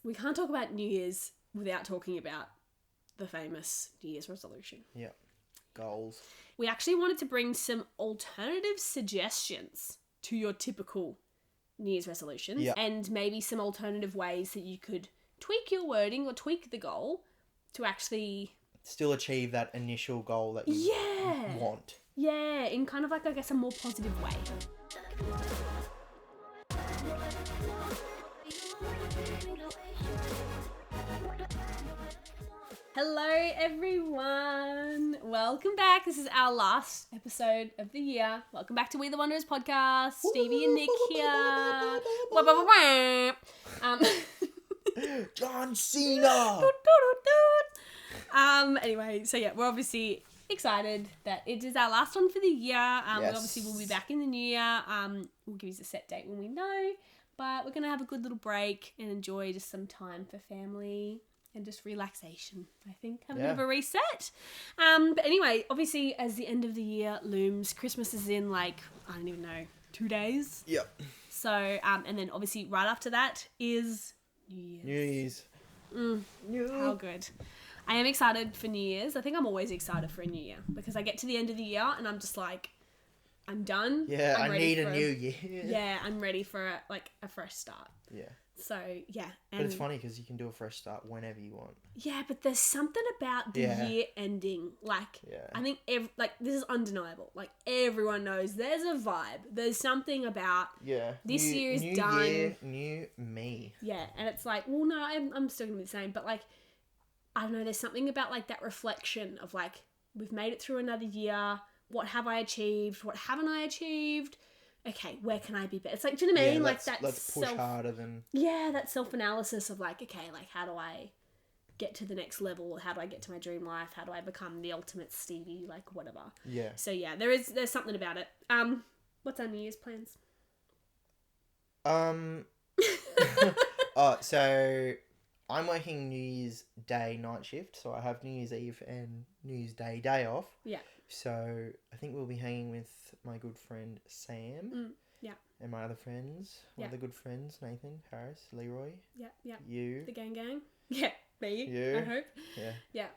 We can't talk about New Year's without talking about the famous New Year's resolution. Yeah. Goals. We actually wanted to bring some alternative suggestions to your typical New Year's resolutions, Yeah. and maybe some alternative ways that you could tweak your wording or tweak the goal to actually Still achieve that initial goal that you want. Yeah, in kind of like, I guess, a more positive way. Hello, everyone. Welcome back. This is our last episode of the year. Welcome back to We the Wanderers podcast. Stevie and Nick here. John Cena! Anyway, so yeah, we're obviously excited that it is our last one for the year. We Yes. obviously will be back in the new year. We'll give you a set date when we know, but we're going to have a good little break and enjoy just some time for family and just relaxation, I think. Have a bit of a reset. But anyway, obviously, as the end of the year looms, Christmas is in, like, I don't even know, 2 days. Yep. So, and then obviously right after that is New Year's. New Year's. How good. I am excited for New Year's. I think I'm always excited for a new year because I get to the end of the year and I'm just like, I'm done. Yeah, I'm I ready need for a new year. Yeah, I'm ready for a fresh start. Yeah. So, yeah. But it's funny because you can do a fresh start whenever you want. Yeah, but there's something about the year ending. Like, I think, this is undeniable. Like, everyone knows there's a vibe. There's something about this year is done. New year, new me. Yeah, and it's like, well, no, I'm still going to be the same. But, like, I don't know, there's something about, like, that reflection of, like, we've made it through another year. What have I achieved? What haven't I achieved? Okay, where can I be better? It's like, do you know what I mean? Like, let's push harder than... Yeah, that self-analysis of, like, okay, like, how do I get to the next level? How do I get to my dream life? How do I become the ultimate Stevie? Like, whatever. Yeah. So, yeah, there's something about it. What's our New Year's plans? So I'm working New Year's Day night shift, so I have New Year's Eve and New Year's Day off. Yeah. So I think we'll be hanging with my good friend Sam. Yeah. And my other friends, my other good friends, Nathan, Harris, Leroy. Yeah. You. The gang. Yeah, me. You. I hope. Yeah. Yeah.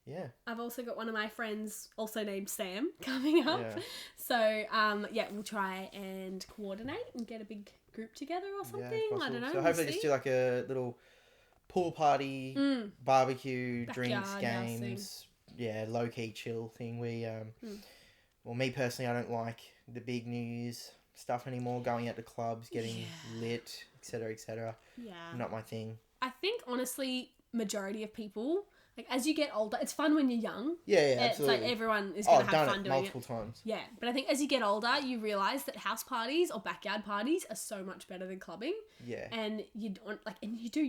Yeah. I've also got one of my friends, also named Sam, coming up. Yeah. So, we'll try and coordinate and get a big group together or something. I don't know. So hopefully just do like a little pool party, barbecue, drinks, games. Yeah, low-key chill thing. Well, me personally, I don't like the big New Year's stuff anymore. Going out to clubs, getting lit, etc., etc. Yeah. Not my thing. I think, honestly, majority of people, like, as you get older, it's fun when you're young. Yeah, absolutely. It's like everyone is going to have fun doing it. multiple times. Yeah, but I think as you get older, you realise that house parties or backyard parties are so much better than clubbing. Yeah. And you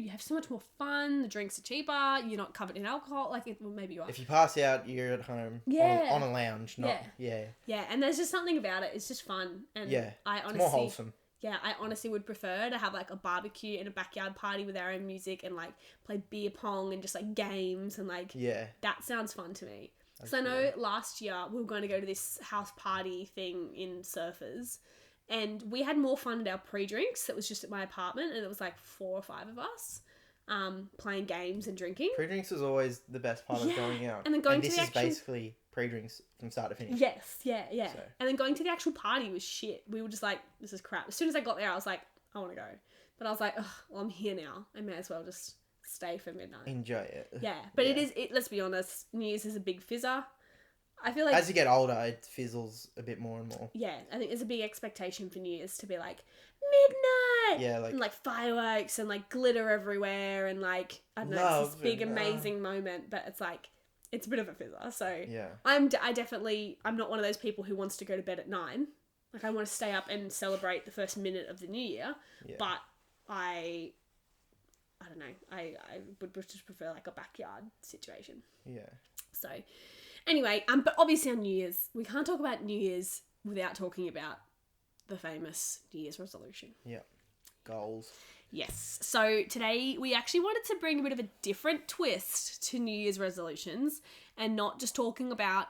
have so much more fun. The drinks are cheaper. You're not covered in alcohol. Maybe you are. If you pass out, you're at home on a lounge. Yeah, and there's just something about it. It's just fun. And it's more wholesome. Yeah, I honestly would prefer to have, like, a barbecue and a backyard party with our own music and, like, play beer pong and just, like, games and, like, that sounds fun to me. So I know last year we were going to go to this house party thing in Surfers and we had more fun at our pre-drinks. It was just at my apartment and it was, like, 4 or 5 of us playing games and drinking. Pre-drinks is always the best part of going out. And then going to this is basically pre-drinks from start to finish. Yes, yeah. So. And then going to the actual party was shit. We were just like, this is crap. As soon as I got there, I was like, I want to go. But I was like, well, I'm here now. I may as well just stay for midnight. Enjoy it. Yeah, but let's be honest, New Year's is a big fizzer. I feel like... As you get older, it fizzles a bit more and more. Yeah, I think there's a big expectation for New Year's to be like, midnight! Yeah, like... And, like, fireworks and, like, glitter everywhere and, like, I don't know, it's this big, amazing moment. But it's like... It's a bit of a fizzer, so I'm not one of those people who wants to go to bed at 9. Like, I want to stay up and celebrate the first minute of the new year, but I don't know, I would just prefer, like, a backyard situation. Yeah. So, anyway, but obviously on New Year's, we can't talk about New Year's without talking about the famous New Year's resolution. Yeah. Goals. Yes. So today we actually wanted to bring a bit of a different twist to New Year's resolutions and not just talking about,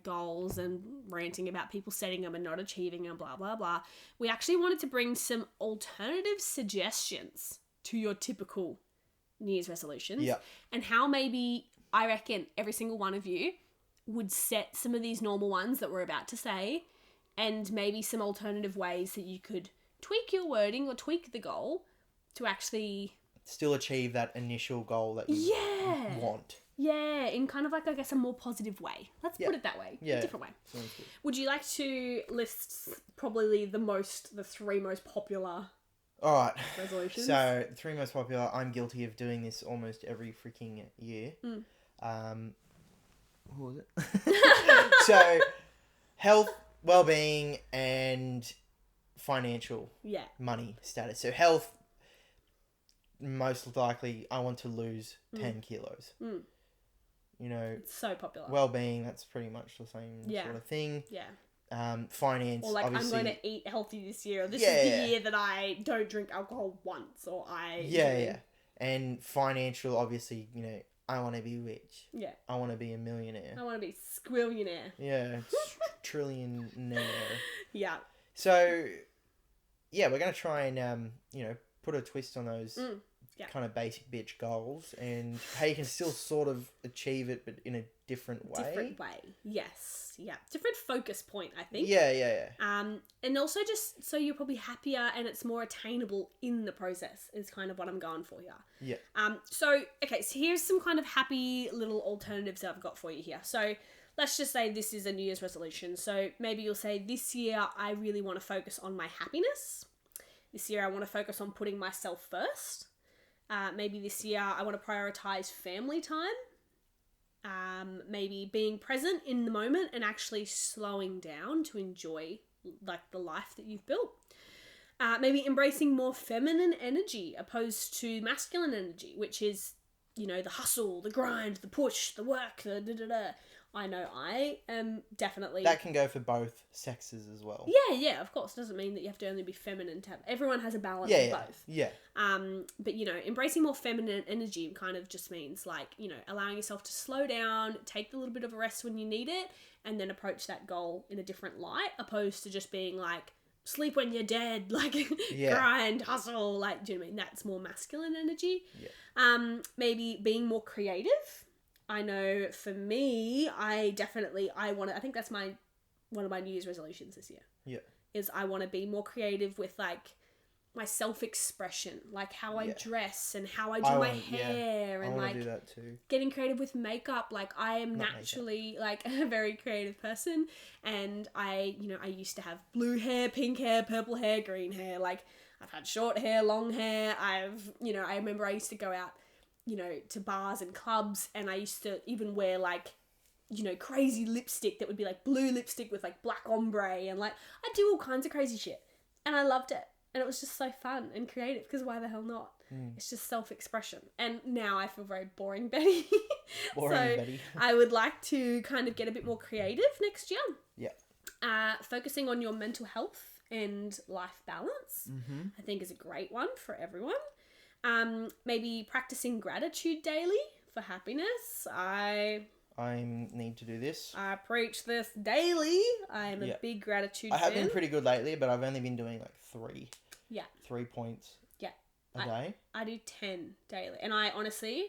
goals and ranting about people setting them and not achieving them, blah, blah, blah. We actually wanted to bring some alternative suggestions to your typical New Year's resolutions. Yeah. And how maybe, I reckon, every single one of you would set some of these normal ones that we're about to say, and maybe some alternative ways that you could tweak your wording or tweak the goal to actually... still achieve that initial goal that you want. Yeah, in kind of like, I guess, a more positive way. Let's put it that way. Yeah. A different way. Sounds good. Would you like to list probably the three most popular All right. resolutions? So, the three most popular, I'm guilty of doing this almost every freaking year. What was it? So, health, well-being, and financial money status. So, health, most likely, I want to lose 10 kilos. You know, it's so popular. Well-being, that's pretty much the same sort of thing. Yeah. Finance, or like, obviously, I'm going to eat healthy this year, or this is the year that I don't drink alcohol once, or I... Yeah. And financial, obviously, you know, I want to be rich. Yeah. I want to be a millionaire. I want to be squillionaire. Yeah, trillionaire. Yeah. So, yeah, we're going to try and, you know, put a twist on those kind of basic bitch goals, and how you can still sort of achieve it, but in a different way. Yes. Yeah. Different focus point, I think. Yeah. And also just so you're probably happier and it's more attainable in the process is kind of what I'm going for here. Yeah. So here's some kind of happy little alternatives that I've got for you here. So let's just say this is a New Year's resolution. So maybe you'll say, this year I really want to focus on my happiness. This year I want to focus on putting myself first. Maybe this year I want to prioritize family time. Maybe being present in the moment and actually slowing down to enjoy like the life that you've built. Maybe embracing more feminine energy opposed to masculine energy, which is, you know, the hustle, the grind, the push, the work, the da-da-da. I know I am definitely... That can go for both sexes as well. Yeah, of course. Doesn't mean that you have to only be feminine to have... Everyone has a balance of both. Yeah. But, you know, embracing more feminine energy kind of just means, like, you know, allowing yourself to slow down, take a little bit of a rest when you need it, and then approach that goal in a different light, opposed to just being like, sleep when you're dead, like, grind, hustle, like, do you know what I mean? That's more masculine energy. Yeah. Maybe being more creative. I know for me, I think that's one of my New Year's resolutions this year. Yeah. Is I want to be more creative with like my self-expression, like how I dress and how I do my hair, and like do that too. Getting creative with makeup. Like I am naturally like a very creative person, and I used to have blue hair, pink hair, purple hair, green hair. Like I've had short hair, long hair. I remember I used to go out, you know, to bars and clubs, and I used to even wear like, you know, crazy lipstick that would be like blue lipstick with like black ombre, and like I do all kinds of crazy shit, and I loved it, and it was just so fun and creative, because why the hell not? It's just self-expression. And now I feel very boring Betty. Betty. I would like to kind of get a bit more creative next year. Yeah. Focusing on your mental health and life balance, I think is a great one for everyone. Maybe practicing gratitude daily for happiness. I need to do this. I preach this daily. I'm a big gratitude fan. I have been pretty good lately, but I've only been doing like 3. Yeah. 3 points. Yeah. A day. I do 10 daily. And I honestly...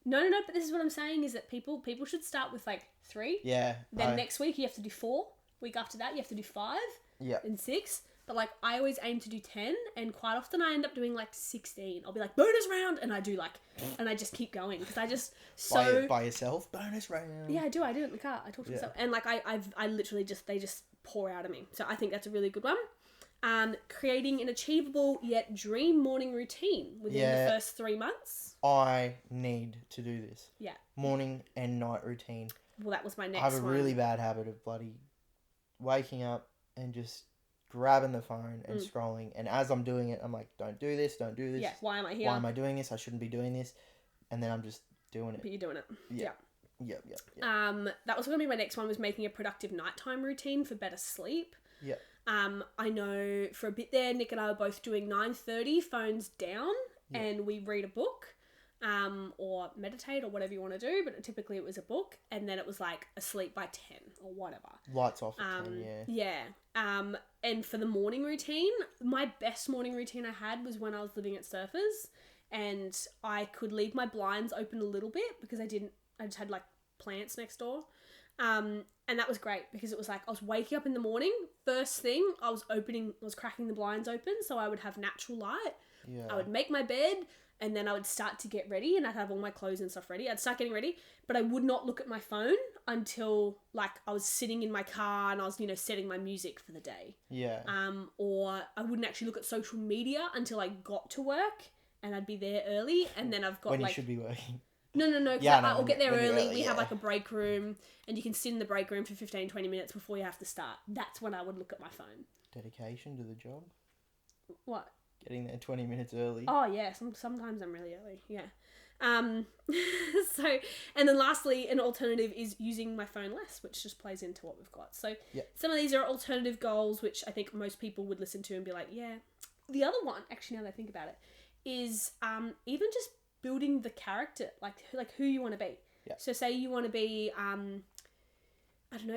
No, but this is what I'm saying, is that people should start with like 3. Yeah. Then next week you have to do 4. Week after that you have to do 5. Yeah. And 6. But, like, I always aim to do 10, and quite often I end up doing, like, 16. I'll be like, bonus round, and I do, like, and I just keep going, because I just, By yourself? Bonus round. Yeah, I do it in the car. I talk to myself. And, like, I literally they just pour out of me. So I think that's a really good one. Creating an achievable yet dream morning routine within the first 3 months. I need to do this. Yeah. Morning and night routine. Well, that was my next one. I have a one. really bad habit of bloody waking up and just grabbing the phone and scrolling, and as I'm doing it, I'm like, don't do this. Yeah, why am I here? Why am I doing this? I shouldn't be doing this. And then I'm just doing it. But you're doing it. Yeah. That was going to be my next one, was making a productive nighttime routine for better sleep. Yeah. I know for a bit there, Nick and I were both doing 9:30, phones down, and we read a book. Or meditate, or whatever you want to do, but typically it was a book, and then it was like asleep by 10 or whatever. Lights off at 10, yeah. And for the morning routine, my best morning routine I had was when I was living at Surfers, and I could leave my blinds open a little bit because I just had like plants next door. And that was great because it was like I was waking up in the morning, first thing I was cracking the blinds open so I would have natural light. Yeah. I would make my bed and then I would start to get ready and I'd have all my clothes and stuff ready. I'd start getting ready, but I would not look at my phone until like I was sitting in my car and I was, setting my music for the day. Yeah. Or I wouldn't actually look at social media until I got to work and I'd be there early and then I've got when you should be working. No. Yeah, I'll get there early. We yeah. have like a break room and you can sit in the break room for 15, 20 minutes before you have to start. That's when I would look at my phone. Dedication to the job? What? Getting there 20 minutes early. Oh, yeah. Sometimes I'm really early. Yeah. So, and then lastly, an alternative is using my phone less, which just plays into what we've got. So some of these are alternative goals, which I think most people would listen to and be like, yeah. The other one, actually, now that I think about it, is even just building the character, like who you want to be. Yeah. So say you want to be,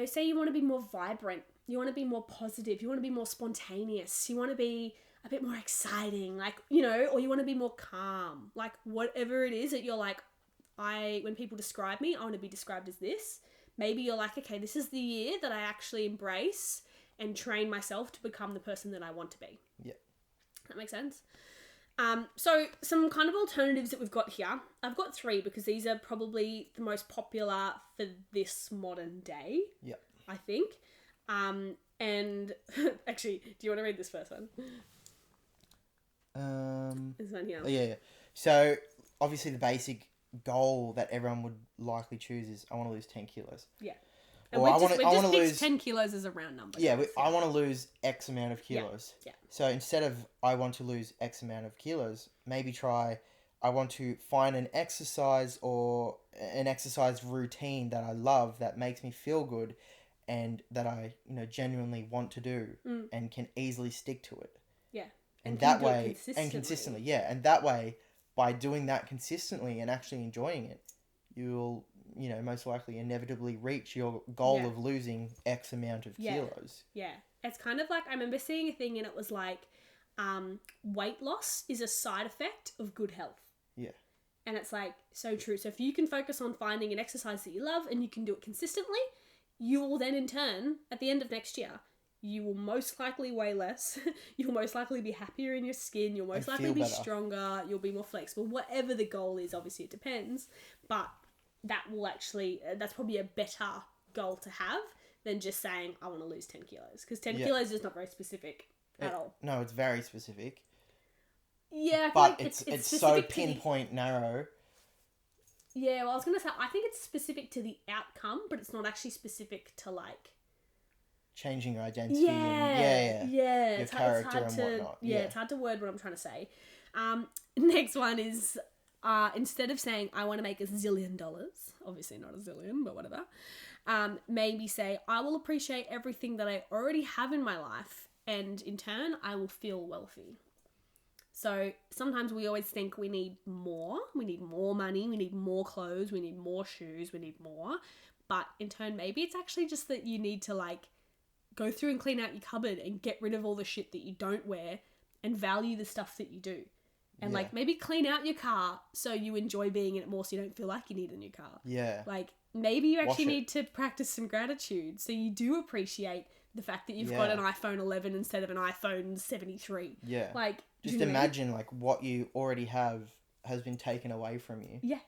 say you want to be more vibrant, you want to be more positive, you want to be more spontaneous, you want to be a bit more exciting, like, or you want to be more calm, like whatever it is that you're like, when people describe me, I want to be described as this. Maybe you're like, okay, this is the year that I actually embrace and train myself to become the person that I want to be. Yeah. That makes sense? So some kind of alternatives that we've got here. I've got 3 because these are probably the most popular for this modern day. Yeah. I think. And actually, do you want to read this first one? This one here. Yeah. So obviously the basic goal that everyone would likely choose is I want to lose 10 kilos. Yeah. And we just picked 10 kilos as a round number. Yeah, I want to lose X amount of kilos. Yeah. So instead of I want to lose X amount of kilos, maybe try I want to find an exercise or an exercise routine that I love that makes me feel good and that I, genuinely want to do and can easily stick to it. Yeah. And that way, consistently. Yeah. And that way, by doing that consistently and actually enjoying it, you'll most likely inevitably reach your goal of losing X amount of kilos. Yeah. It's kind of like, I remember seeing a thing and it was like, weight loss is a side effect of good health. Yeah. And it's like, so true. So if you can focus on finding an exercise that you love and you can do it consistently, you will then in turn, at the end of next year, you will most likely weigh less. You'll most likely be happier in your skin. You'll most likely be stronger. You'll be more flexible. Whatever the goal is, obviously it depends. But that will actually, that's probably a better goal to have than just saying, I want to lose 10 kilos. Because 10 kilos is not very specific at all. No, it's very specific. Yeah, but it's so pinpoint narrow. Yeah, well, I was going to say, I think it's specific to the outcome, but it's not actually specific to, like... changing your identity Yeah. Your character and whatnot. Yeah, it's hard to word what I'm trying to say. Next one is, instead of saying, I want to make $1 zillion, obviously not a zillion, but whatever, maybe say, I will appreciate everything that I already have in my life, and in turn, I will feel wealthy. So sometimes we always think we need more money, we need more clothes, we need more shoes, we need more. But in turn, maybe it's actually just that you need to like go through and clean out your cupboard and get rid of all the shit that you don't wear and value the stuff that you do. And like maybe clean out your car so you enjoy being in it more so you don't feel like you need a new car. Yeah. Like maybe you actually need to practice some gratitude so you do appreciate the fact that you've got an iPhone 11 instead of an iPhone 73. Yeah. Like, just imagine like what you already have has been taken away from you. Yeah.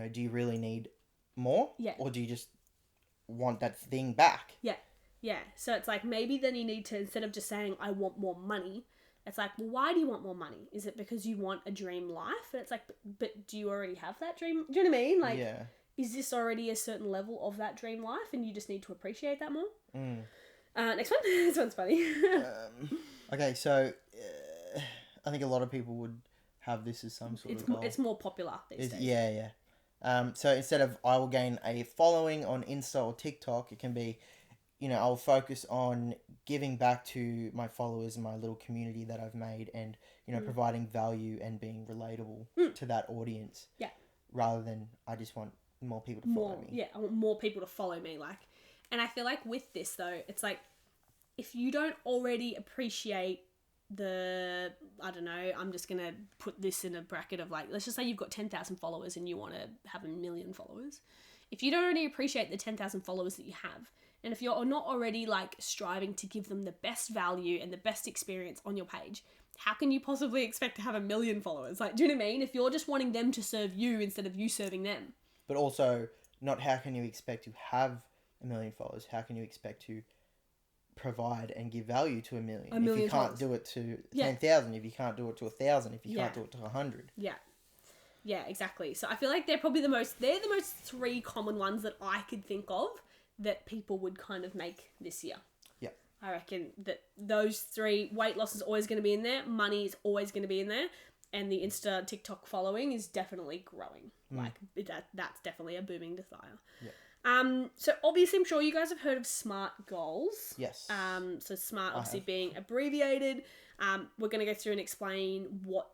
Do you really need more? Yeah. Or do you just want that thing back? Yeah. Yeah. So it's like maybe then you need to, instead of just saying, I want more money, it's like, well, why do you want more money? Is it because you want a dream life? And it's like, but do you already have that dream? Do you know what I mean? Like, is this already a certain level of that dream life and you just need to appreciate that more? Next one. This one's funny. Okay, so I think a lot of people would have this as some sort of goal. It's more popular these days. Yeah. So instead of I will gain a following on Insta or TikTok, it can be, I'll focus on giving back to my followers and my little community that I've made and, providing value and being relatable to that audience. Yeah. Rather than I just want more people to follow me. Yeah, I want more people to follow me. And I feel like with this though, it's like if you don't already appreciate I don't know, I'm just going to put this in a bracket of like, let's just say you've got 10,000 followers and you want to have 1 million followers. If you don't already appreciate the 10,000 followers that you have, and if you're not already like striving to give them the best value and the best experience on your page, how can you possibly expect to have 1 million followers? Like, do you know what I mean? If you're just wanting them to serve you instead of you serving them. But also, not how can you expect to have 1 million followers? How can you expect to provide and give value to 1 million? If you can't do it to 10,000, if you can't do it to 1,000, if you can't do it to 100. Yeah. Yeah, exactly. So I feel like they're the most 3 common ones that I could think of that people would kind of make this year. Yeah. I reckon that those 3, weight loss is always going to be in there, money is always going to be in there, and the Insta TikTok following is definitely growing. Like that's definitely a booming desire. Yeah. So obviously I'm sure you guys have heard of SMART goals. Yes. So SMART obviously being abbreviated. We're going to go through and explain what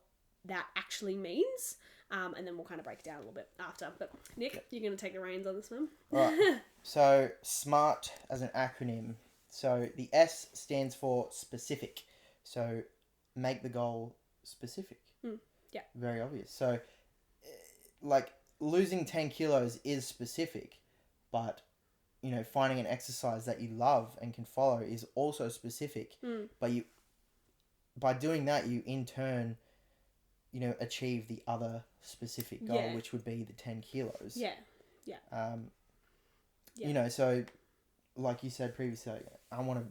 that actually means. And then we'll kind of break it down a little bit after. But Nick, you're going to take the reins on this one. All right. So SMART as an acronym. So the S stands for specific. So make the goal specific. Yeah. Very obvious. So like losing 10 kilos is specific, but you know, finding an exercise that you love and can follow is also specific. But by doing that, you in turn, you know, achieve the other specific goal, which would be the 10 kilos. Yeah. You know, so like you said previously, I want to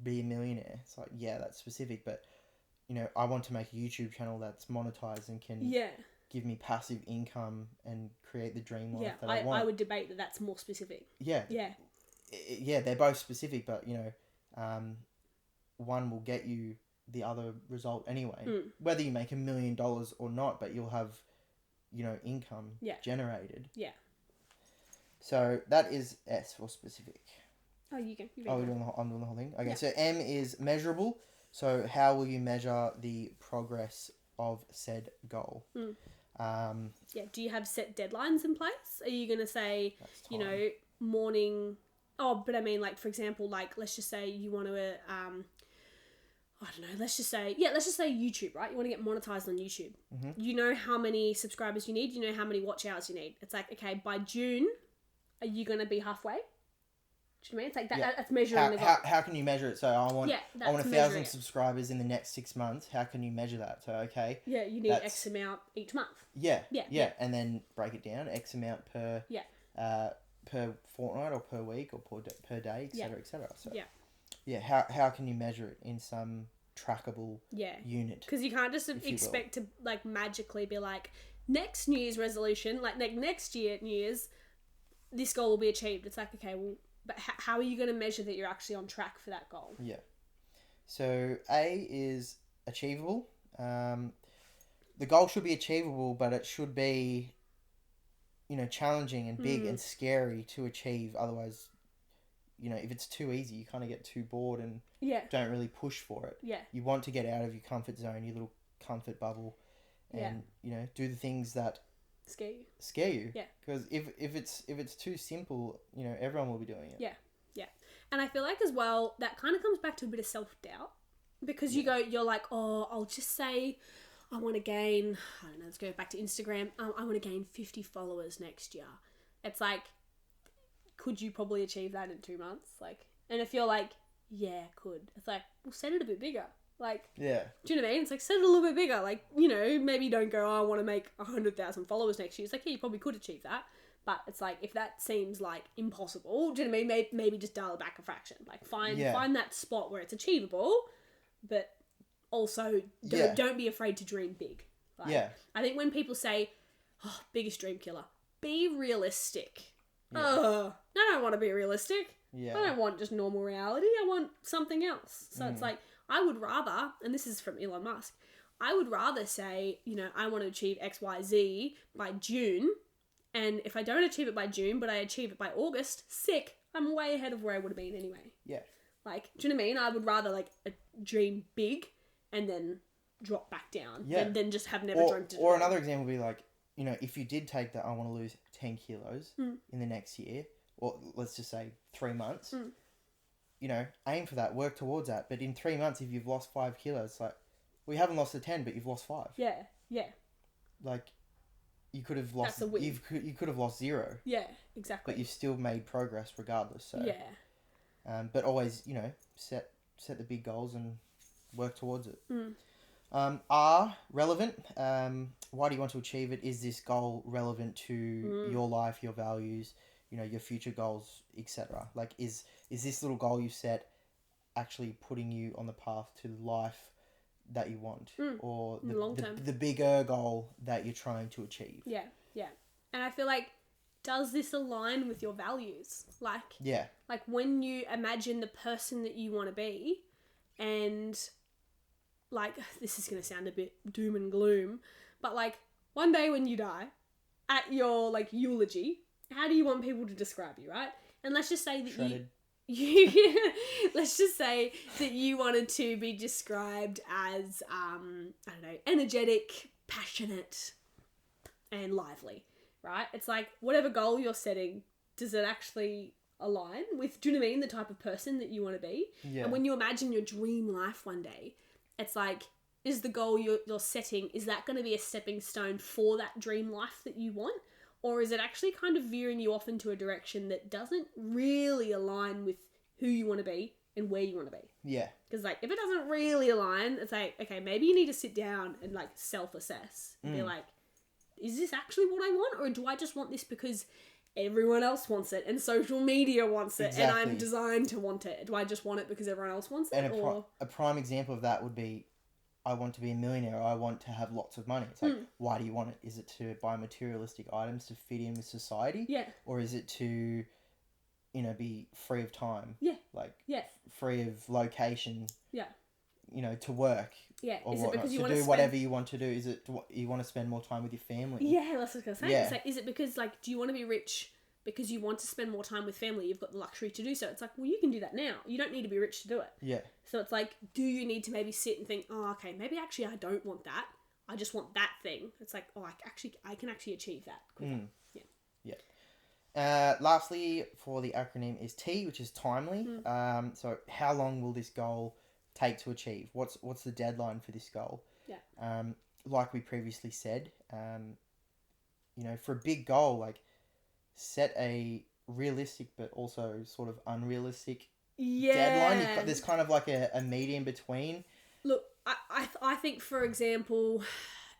be a millionaire. It's like, yeah, that's specific, but you know, I want to make a YouTube channel that's monetized and can give me passive income and create the dream life that I want. I would debate that that's more specific. Yeah. They're both specific, but you know, one will get you the other result anyway, whether you make $1 million or not, but you'll have, you know, income generated. Yeah. So that is S for specific. Oh, you go. I'm doing the whole thing. Okay, so M is measurable. So how will you measure the progress of said goal? Do you have set deadlines in place? Are you going to say, you know, morning... Oh, but I mean, like, for example, like, let's just say you want to... I don't know, let's just say YouTube, right? You want to get monetized on YouTube. You know how many subscribers you need. You know how many watch hours you need. It's like, okay, by June, are you going to be halfway? Do you know what I mean? It's like that, that's measuring the goal. How can you measure it? So I want 1,000 subscribers in the next 6 months. How can you measure that? So, okay. Yeah, you need X amount each month. Yeah. And then break it down, X amount per fortnight or per week or per day, etc., etc. So, how can you measure it in some trackable unit? Because you can't just expect to like magically be like, next New Year's resolution, like next year New Year's, this goal will be achieved. It's like, okay, well, but how are you going to measure that you're actually on track for that goal? Yeah. So A is achievable. The goal should be achievable, but it should be, you know, challenging and big and scary to achieve. Otherwise, you know, if it's too easy, you kind of get too bored and don't really push for it. Yeah. You want to get out of your comfort zone, your little comfort bubble, and you know, do the things that scare you. Yeah. Because if it's too simple, you know, everyone will be doing it. Yeah. And I feel like as well that kind of comes back to a bit of self-doubt, because you're like, oh, I'll just say I want to gain, I don't know, let's go back to Instagram. I want to gain 50 followers next year. It's like, could you probably achieve that in 2 months? Like, and if you're like, yeah, could. It's like, well, set it a bit bigger. Like, do you know what I mean? It's like, set it a little bit bigger. Like, you know, maybe don't go, oh, I want to make 100,000 followers next year. It's like, yeah, you probably could achieve that. But it's like, if that seems like impossible, do you know what I mean? Maybe just dial it back a fraction. Like, find that spot where it's achievable, but also don't be afraid to dream big. Like, I think when people say, oh, biggest dream killer, be realistic. I don't want to be realistic. I don't want just normal reality. I want something else. So it's like, I would rather, and this is from Elon Musk, I would rather say, you know, I want to achieve X, Y, Z by June. And if I don't achieve it by June, but I achieve it by August, sick. I'm way ahead of where I would have been anyway. Yeah. Like, do you know what I mean? I would rather, like, dream big and then drop back down than just have never dreamt it. Or another example would be like, you know, if you did take that, I want to lose 10 kilos in the next year, or let's just say 3 months, you know, aim for that, work towards that. But in 3 months, if you've lost 5 kilos, like, Well, you haven't lost the 10, but you've lost 5. Yeah. Yeah. Like, you could have lost. That's a win. You could have lost 0. Yeah. Exactly. But you've still made progress regardless. So. Yeah. But always, set the big goals and work towards it. R, relevant. Why do you want to achieve it? Is this goal relevant to your life, your values, your future goals, etc.? Like, is this little goal you set actually putting you on the path to the life that you want, or the bigger goal that you're trying to achieve? Yeah, yeah. And I feel like, does this align with your values? Like, yeah. Like when you imagine the person that you want to be, and like, this is going to sound a bit doom and gloom, but like one day when you die, at your like eulogy, how do you want people to describe you, right? And let's just say that Shredded. let's just say that you wanted to be described as, I don't know, energetic, passionate, and lively, right? It's like, whatever goal you're setting, does it actually align with, do you know what I mean, the type of person that you want to be? Yeah. And when you imagine your dream life one day, it's like, is the goal you're setting, is that going to be a stepping stone for that dream life that you want? Or is it actually kind of veering you off into a direction that doesn't really align with who you want to be and where you want to be? Yeah. Because like, if it doesn't really align, it's like, okay, maybe you need to sit down and like self-assess and be like, is this actually what I want? Or do I just want this because everyone else wants it and social media wants it and I'm designed to want it? Do I just want it because everyone else wants it? And a prime example of that would be, I want to be a millionaire, or I want to have lots of money. It's like, why do you want it? Is it to buy materialistic items to fit in with society? Yeah. Or is it to, be free of time? Yeah. Like, yeah. Free of location? Yeah. To work? Yeah. Or is whatnot, it because you to want do to whatever you want to do? Is it you want to spend more time with your family? Yeah, that's what I was going to say. Yeah. It's like, is it because, like, do you want to be rich because you want to spend more time with family? You've got the luxury to do so. It's like, well, you can do that now. You don't need to be rich to do it. Yeah. So it's like, do you need to maybe sit and think, oh, okay, maybe actually I don't want that. I just want that thing. It's like, oh, I can actually achieve that quicker. Yeah. Yeah. Lastly, for the acronym is T, which is timely. So how long will this goal take to achieve? What's the deadline for this goal? Yeah. Like we previously said, for a big goal, like, set a realistic but also sort of unrealistic deadline. There's kind of like a medium between. Look, I think, for example,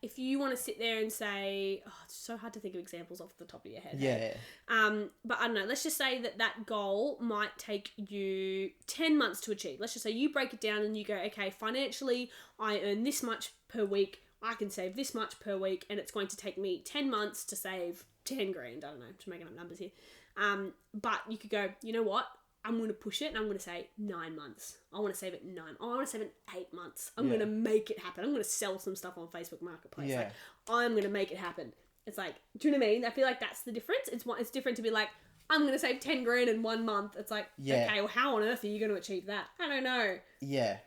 if you want to sit there and say, oh, it's so hard to think of examples off the top of your head. Yeah. Hey? But I don't know, let's just say that goal might take you 10 months to achieve. Let's just say you break it down and you go, okay, financially, I earn this much per week. I can save this much per week, and it's going to take me 10 months to save 10 grand. I don't know, just making up numbers here. But you could go, you know what? I'm going to push it and I'm going to say 9 months. I want to save it 9. I want to save it 8 months. I'm going to make it happen. I'm going to sell some stuff on Facebook Marketplace. Yeah. Like, I'm going to make it happen. It's like, do you know what I mean? I feel like that's the difference. It's different to be like, I'm going to save 10 grand in 1 month. It's like, okay, well, how on earth are you going to achieve that? I don't know. Yeah.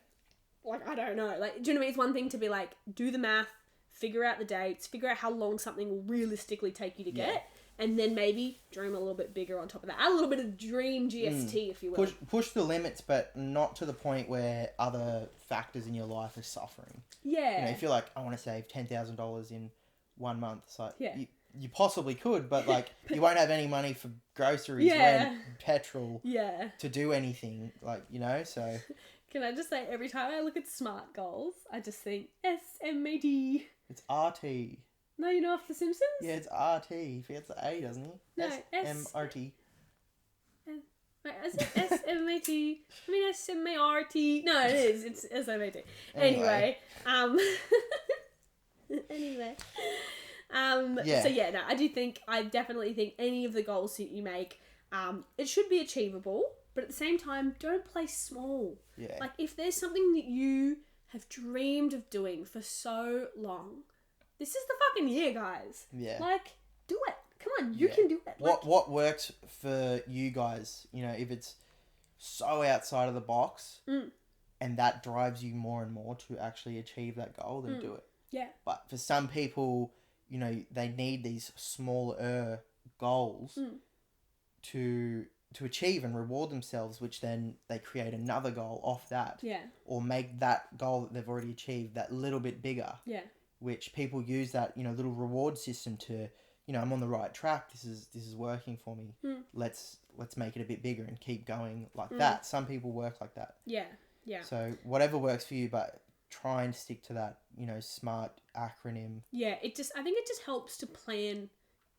Like, I don't know. Like, do you know what I mean? It's one thing to be like, do the math, figure out the dates, figure out how long something will realistically take you to get. And then maybe dream a little bit bigger on top of that. Add a little bit of dream GST, if you will. Push the limits, but not to the point where other factors in your life are suffering. Yeah. If you're like, I want to save $10,000 in 1 month, it's like, you possibly could, but like, you won't have any money for groceries, rent, petrol, to do anything, like, so. Can I just say, every time I look at SMART goals, I just think SMAT. It's RT. No, you know off The Simpsons? Yeah, it's RT. He forgets the A, doesn't he? No, SMRT. Wait, is it SMAT? I mean SMART. No, it is. It's SMAT. Anyway. So yeah, no, I definitely think any of the goals that you make, it should be achievable, but at the same time, don't play small. Yeah. Like, if there's something that you have dreamed of doing for so long, this is the fucking year, guys. Yeah. Like, do it. Come on, you can do it. What works for you guys, if it's so outside of the box and that drives you more and more to actually achieve that goal, then do it. Yeah. But for some people, they need these smaller goals to to achieve and reward themselves, which then they create another goal off that. Yeah. Or make that goal that they've already achieved that little bit bigger. Yeah. Which people use that, little reward system to, I'm on the right track. This is working for me. Let's make it a bit bigger and keep going like that. Some people work like that. Yeah. Yeah. So whatever works for you, but try and stick to that, SMART acronym. Yeah, I think it just helps to plan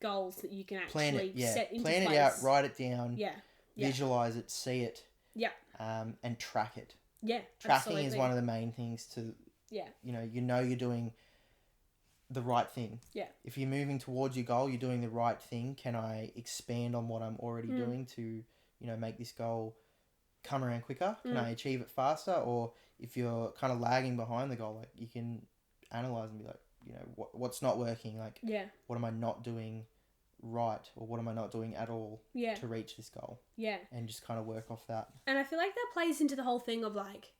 goals that you can actually set into place. Plan it out, write it down. Yeah. Visualize it, see it. Yeah. And track it. Yeah. Tracking is one of the main things to. Yeah. You're doing the right thing. Yeah. If you're moving towards your goal, you're doing the right thing. Can I expand on what I'm already doing to, make this goal come around quicker? Can I achieve it faster? Or if you're kind of lagging behind the goal, like you can analyze and be like, what's not working? Like, what am I not doing right? Or what am I not doing at all to reach this goal? Yeah. And just kind of work off that. And I feel like that plays into the whole thing of like,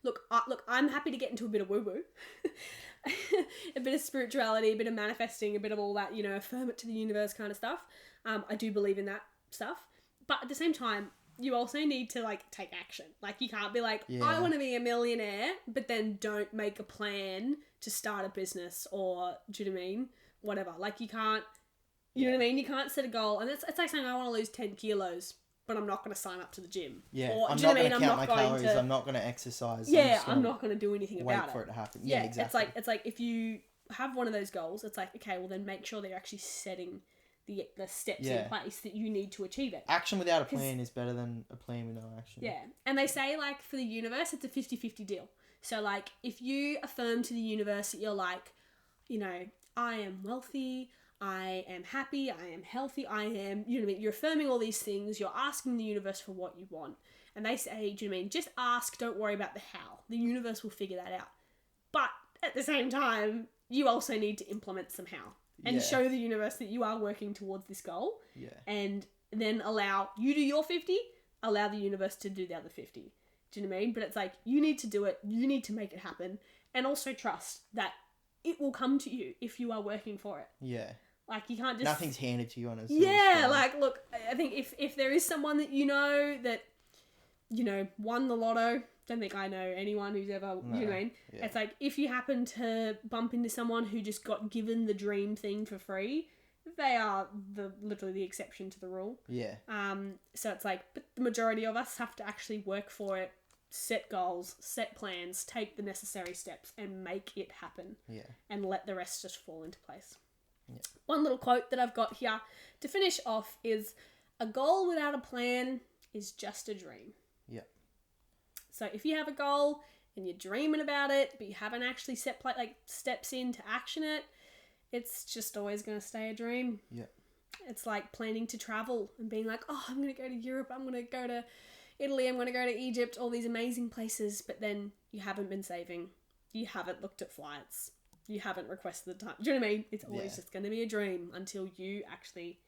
look, I'm happy to get into a bit of woo-woo. A bit of spirituality, a bit of manifesting, a bit of all that, affirm it to the universe kind of stuff. I do believe in that stuff. But at the same time, you also need to, like, take action. Like, you can't be like, I want to be a millionaire, but then don't make a plan to start a business or, do you know what I mean? Whatever. Like, you can't, you know what I mean? You can't set a goal. And it's like saying, I want to lose 10 kilos. But I'm not going to sign up to the gym. Yeah, or, I'm not going to count my calories. I'm not going to exercise. Yeah, I'm not going to do anything about it. Wait for it to happen. Yeah, exactly. It's like if you have one of those goals, it's like, okay, well then make sure that you're actually setting the steps in place that you need to achieve it. Action without a plan is better than a plan with no action. Yeah, and they say like for the universe, it's a 50-50 deal. So like if you affirm to the universe that you're like, I am wealthy, I am happy, I am healthy, I am, you know what I mean? You're affirming all these things, you're asking the universe for what you want. And they say, do you know what I mean? Just ask, don't worry about the how. The universe will figure that out. But at the same time, you also need to implement somehow and show the universe that you are working towards this goal. Yeah. And then allow you do your 50, allow the universe to do the other 50. Do you know what I mean? But it's like, you need to do it, you need to make it happen, and also trust that it will come to you if you are working for it. Yeah. Like, you can't just... Nothing's handed to you on a... Yeah, like, look, I think if there is someone that that, won the lotto, don't think I know anyone who's ever, you know what I mean? Yeah. It's like, if you happen to bump into someone who just got given the dream thing for free, they are literally the exception to the rule. Yeah. So it's like, but the majority of us have to actually work for it, set goals, set plans, take the necessary steps, and make it happen. Yeah. And let the rest just fall into place. Yeah. One little quote that I've got here to finish off is, a goal without a plan is just a dream. Yeah. So if you have a goal and you're dreaming about it, but you haven't actually set steps in to action it, it's just always going to stay a dream. Yeah. It's like planning to travel and being like, oh, I'm going to go to Europe, I'm going to go to Italy, I'm going to go to Egypt, all these amazing places, but then you haven't been saving. You haven't looked at flights. You haven't requested the time. Do you know what I mean? It's always just going to be a dream until you actually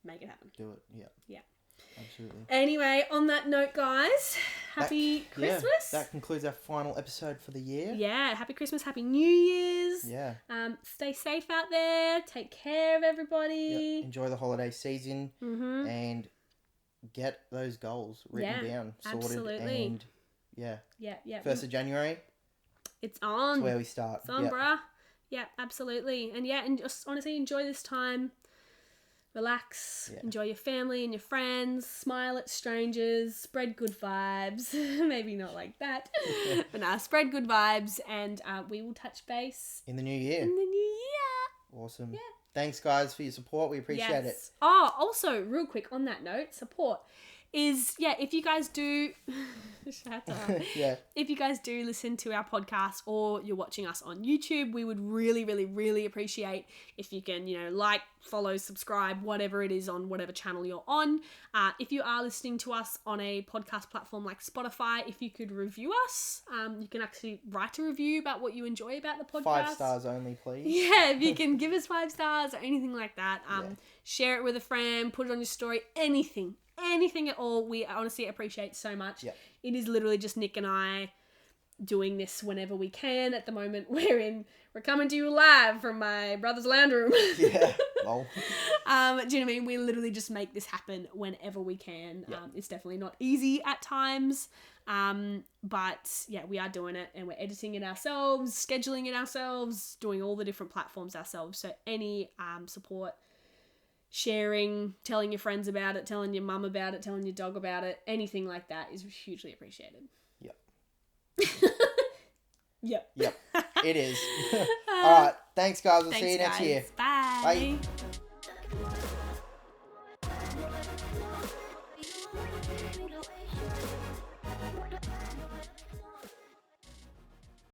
make it happen. Do it, yeah. Yeah. Absolutely. Anyway, on that note, guys, happy Christmas. Yeah, that concludes our final episode for the year. Yeah, happy Christmas, happy New Year's. Yeah. Stay safe out there. Take care of everybody. Yep. Enjoy the holiday season and get those goals written down, sorted. Absolutely. And yeah. 1st of January. It's on. That's where we start. It's on, bruh. Yeah, absolutely. And and just honestly enjoy this time. Relax. Yeah. Enjoy your family and your friends. Smile at strangers. Spread good vibes. Maybe not like that. But spread good vibes. And we will touch base. In the new year. Awesome. Yeah. Thanks, guys, for your support. We appreciate it. Oh, also, real quick on that note, support is, if you guys do, if you guys do listen to our podcast or you're watching us on YouTube, we would really, really, really appreciate if you can, like, follow, subscribe, whatever it is on whatever channel you're on. If you are listening to us on a podcast platform like Spotify, if you could review us, you can actually write a review about what you enjoy about the podcast. 5 stars only, please. Yeah, if you can give us 5 stars or anything like that. Share it with a friend, put it on your story, anything at all. We honestly appreciate so much. It is literally just Nick and I doing this whenever we can. At the moment, we're coming to you live from my brother's lounge room. Yeah. Lol. Do you know what I mean? We literally just make this happen whenever we can. Yep. It's definitely not easy at times. But yeah, we are doing it, and we're editing it ourselves, scheduling it ourselves, doing all the different platforms ourselves. So any support, sharing, telling your friends about it, telling your mum about it, telling your dog about it, anything like that is hugely appreciated. Yep. Yep. Yep. It is. All right. Thanks, guys. We'll see you next guys. year. Bye. Bye.